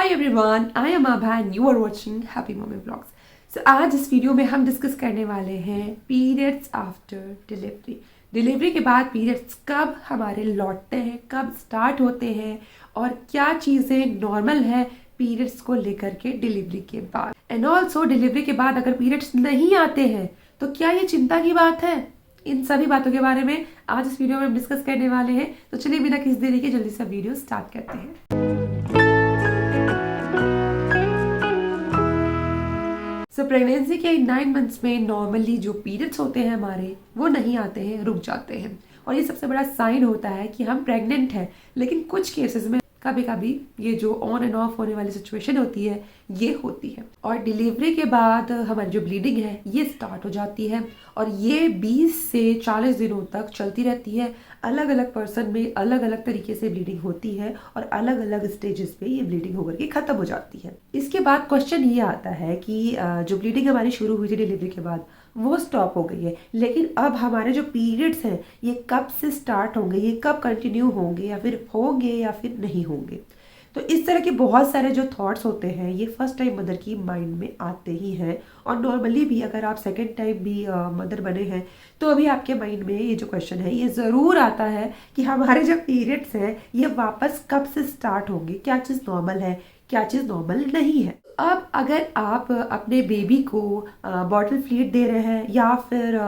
everyone, I am Abha and you are watching Happy Mommy Vlogs. So आज इस video में हम discuss करने वाले हैं पीरियड्स आफ्टर डिलीवरी। डिलीवरी के बाद पीरियड्स कब हमारे लौटते हैं, कब स्टार्ट होते हैं और क्या चीज़ें नॉर्मल है पीरियड्स को लेकर के डिलीवरी के बाद। एंड ऑल्सो डिलीवरी के बाद अगर पीरियड्स नहीं आते हैं तो क्या ये चिंता की बात है। इन सभी बातों के बारे में आज इस वीडियो में हम डिस्कस करने वाले हैं। तो चलिए बिना किसी देरी के जल्दी से वीडियो स्टार्ट करते हैं। सो प्रेगनेंसी के 9 मंथ्स में नॉर्मली जो पीरियड्स होते हैं हमारे वो नहीं आते हैं, रुक जाते हैं और ये सबसे बड़ा साइन होता है कि हम प्रेग्नेंट हैं। लेकिन कुछ केसेस में कभी कभी ये जो ऑन एंड ऑफ होने वाली सिचुएशन होती है ये होती है और डिलीवरी के बाद हमारी जो ब्लीडिंग है ये स्टार्ट हो जाती है और ये 20 से 40 दिनों तक चलती रहती है। अलग अलग पर्सन में अलग अलग तरीके से ब्लीडिंग होती है और अलग अलग स्टेजेस पे ये ब्लीडिंग होकर के खत्म हो जाती है। इसके बाद क्वेश्चन ये आता है कि जो ब्लीडिंग हमारी शुरू हुई थी डिलीवरी के बाद वो स्टॉप हो गई है, लेकिन अब हमारे जो पीरियड्स हैं ये कब से स्टार्ट होंगे, ये कब कंटिन्यू होंगे या फिर होंगे या फिर नहीं होंगे। तो इस तरह के बहुत सारे जो थॉट्स होते हैं ये फर्स्ट टाइम मदर की माइंड में आते ही हैं और नॉर्मली भी अगर आप सेकंड टाइम भी मदर बने हैं तो अभी आपके माइंड में ये जो क्वेश्चन है ये ज़रूर आता है कि हमारे जो पीरियड्स हैं ये वापस कब से स्टार्ट होंगे, क्या चीज़ नॉर्मल है, क्या चीज़ नॉर्मल नहीं है। अब अगर आप अपने बेबी को बॉटल फीड दे रहे हैं या फिर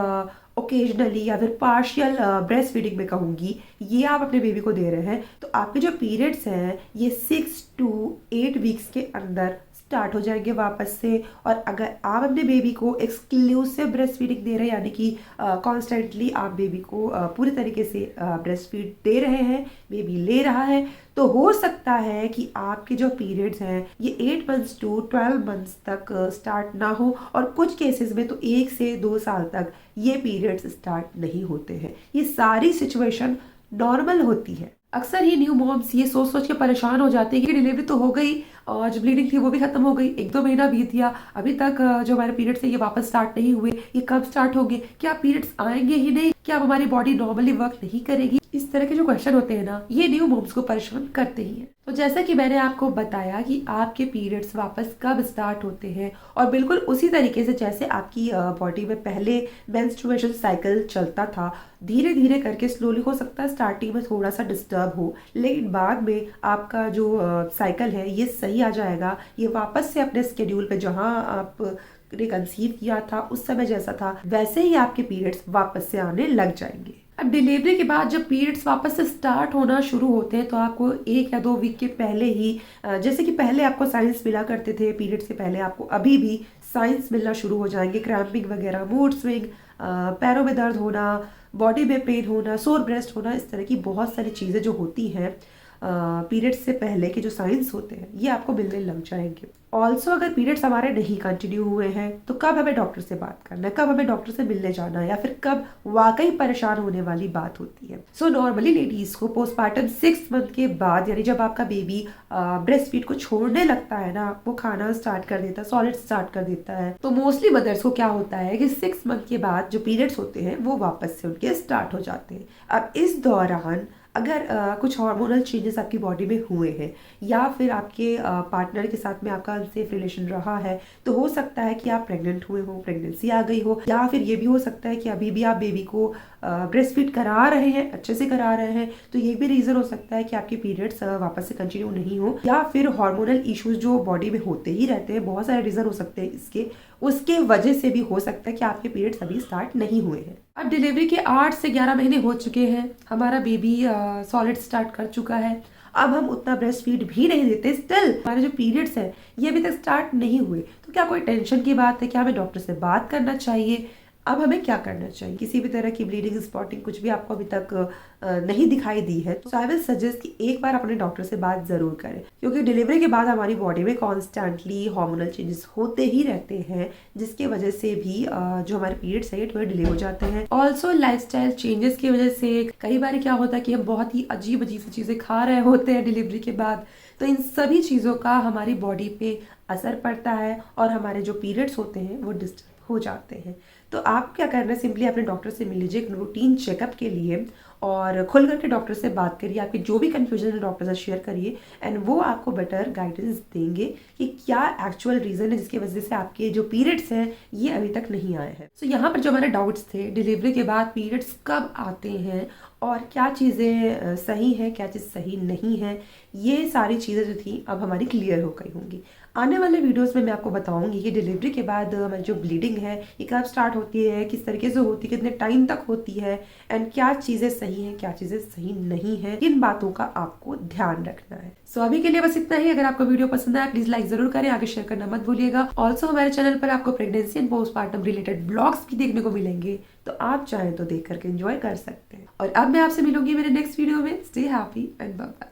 ओकेजनली या फिर पार्शियल ब्रेस्ट फीडिंग में कहूँगी ये आप अपने बेबी को दे रहे हैं तो आपके जो पीरियड्स हैं ये 6 to 8 वीक्स के अंदर स्टार्ट हो जाएंगे वापस से। और अगर आप अपने बेबी को एक्सक्लूसिव ब्रेस्ट फीडिंग दे रहे हैं यानी कि कॉन्स्टेंटली आप बेबी को पूरी तरीके से ब्रेस्ट फीड दे रहे हैं, बेबी ले रहा है, तो हो सकता है कि आपके जो पीरियड्स हैं ये 8 मंथ्स to 12 मंथ्स तक स्टार्ट ना हो और कुछ केसेस में तो 1 से 2 साल तक ये पीरियड्स स्टार्ट नहीं होते हैं। ये सारी सिचुएशन नॉर्मल होती है। अक्सर ही न्यू मॉम्स ये सोच सोच के परेशान हो जाते हैं कि डिलीवरी तो हो गई और जो ब्लीडिंग थी वो भी खत्म हो गई, 1-2 महीना बीत गया, अभी तक जो हमारे पीरियड्स है ये वापस स्टार्ट नहीं हुए, ये कब स्टार्ट होंगे, क्या पीरियड्स आएंगे ही नहीं, क्या अब हमारी बॉडी नॉर्मली वर्क नहीं करेगी। इस तरह के जो क्वेश्चन होते हैं ना ये न्यू मॉम्स को परेशान करते ही हैं। तो जैसा कि मैंने आपको बताया कि आपके पीरियड्स वापस कब स्टार्ट होते हैं और बिल्कुल उसी तरीके से जैसे आपकी बॉडी में पहले मेंस्ट्रुएशन साइकिल चलता था, धीरे धीरे करके स्लोली हो सकता है स्टार्टिंग में थोड़ा सा डिस्टर्ब हो लेकिन बाद में आपका जो साइकिल है ये सही आ जाएगा। ये वापस से अपने स्केड्यूल पे जहाँ आप ने कंसीव किया था उस समय जैसा था वैसे ही आपके पीरियड्स वापस से आने लग जाएंगे। अब डिलीवरी के बाद जब पीरियड्स वापस से स्टार्ट होना शुरू होते हैं तो आपको 1 या 2 वीक के पहले ही जैसे कि पहले आपको साइंस मिला करते थे पीरियड्स से पहले, आपको अभी भी साइंस मिलना शुरू हो जाएंगे। क्रैम्पिंग वगैरह, मूड स्विंग, पैरों में दर्द होना, बॉडी में पेन होना, सोर ब्रेस्ट होना, इस तरह की बहुत सारी चीज़ें जो होती हैं पीरियड्स से पहले के जो साइंस होते हैं ये आपको मिलने लग जाएंगे। ऑल्सो अगर पीरियड्स हमारे नहीं कंटिन्यू हुए हैं तो कब हमें डॉक्टर से बात करना है, कब हमें डॉक्टर से मिलने जाना है या फिर कब वाकई परेशान होने वाली बात होती है। सो नॉर्मली लेडीज को पोस्टमार्टम 6 मंथ के बाद यानी जब आपका बेबी ब्रेस्ट फीड को छोड़ने लगता है ना, वो खाना स्टार्ट कर देता है, सॉलिड स्टार्ट कर देता है, तो मोस्टली मदर्स को क्या होता है कि 6 मंथ के बाद जो पीरियड्स होते हैं वो वापस से उनके स्टार्ट हो जाते हैं। अब इस दौरान अगर कुछ हार्मोनल चेंजेस आपकी बॉडी में हुए हैं या फिर आपके पार्टनर के साथ में आपका अनसेफ रिलेशन रहा है तो हो सकता है कि आप प्रेग्नेंट हुए हो, प्रेगनेंसी आ गई हो, या फिर ये भी हो सकता है कि अभी भी आप बेबी को ब्रेस्ट फीड करा रहे हैं, अच्छे से करा रहे हैं, तो ये भी रीज़न हो सकता है कि आपके पीरियड्स वापस से कंटिन्यू नहीं हो, या फिर हार्मोनल इश्यूज जो बॉडी में होते ही रहते हैं, बहुत सारे रीज़न हो सकते हैं इसके, उसके वजह से भी हो सकता है कि आपके पीरियड्स अभी स्टार्ट नहीं हुए हैं। अब डिलीवरी के 8 से 11 महीने हो चुके हैं, हमारा बेबी सॉलिड स्टार्ट कर चुका है, अब हम उतना ब्रेस्ट फीड भी नहीं देते, स्टिल हमारे जो पीरियड्स हैं ये अभी तक स्टार्ट नहीं हुए, तो क्या कोई टेंशन की बात है, क्या हमें डॉक्टर से बात करना चाहिए? अब हमें क्या करना चाहिए? किसी भी तरह की ब्लीडिंग, स्पॉटिंग कुछ भी आपको अभी तक नहीं दिखाई दी है तो आई विल सजेस्ट कि एक बार अपने डॉक्टर से बात जरूर करें, क्योंकि डिलीवरी के बाद हमारी बॉडी में कॉन्स्टेंटली हार्मोनल चेंजेस होते ही रहते हैं जिसकी वजह से भी जो हमारे पीरियड्स है थोड़े डिले हो जाते हैं। ऑल्सो लाइफस्टाइल चेंजेस की वजह से कई बार क्या होता है कि हम बहुत ही अजीब अजीब सी चीज़ें खा रहे होते हैं डिलीवरी के बाद, तो इन सभी चीज़ों का हमारी बॉडी पे असर पड़ता है और हमारे जो पीरियड्स होते हैं वो डिस्टर्ब हो जाते हैं। तो आप क्या करना है, सिंपली अपने डॉक्टर से मिल लीजिए एक रूटीन चेकअप के लिए और खुल करके डॉक्टर से बात करिए, आपकी जो भी कन्फ्यूजन है डॉक्टर से शेयर करिए एंड वो आपको बेटर गाइडेंस देंगे कि क्या एक्चुअल रीज़न है जिसकी वजह से आपके जो पीरियड्स हैं ये अभी तक नहीं आए हैं। सो यहाँ पर जो हमारे डाउट्स थे, डिलीवरी के बाद पीरियड्स कब आते हैं और क्या चीज़ें सही हैं, क्या चीज़ सही नहीं है, ये सारी चीज़ें जो थी अब हमारी क्लियर हो गई होंगी। आने वाले वीडियोस में मैं आपको बताऊंगी कि डिलीवरी के बाद हमारी जो ब्लीडिंग है ये कब स्टार्ट होती है, किस तरीके से होती है, कितने टाइम तक होती है एंड क्या चीज़ें सही हैं, क्या चीज़ें सही नहीं है, इन बातों का आपको ध्यान रखना है। सो अभी के लिए बस इतना ही। अगर आपको वीडियो पसंद आया प्लीज लाइक जरूर करें, आगे शेयर करना मत भूलिएगा। ऑल्सो हमारे चैनल पर आपको pregnancy and postmortem related blogs भी देखने को मिलेंगे, तो आप चाहें तो देख करके एंजॉय कर सकते हैं। और अब मैं आपसे मिलूंगी मेरे नेक्स्ट वीडियो में। Stay happy and bye bye.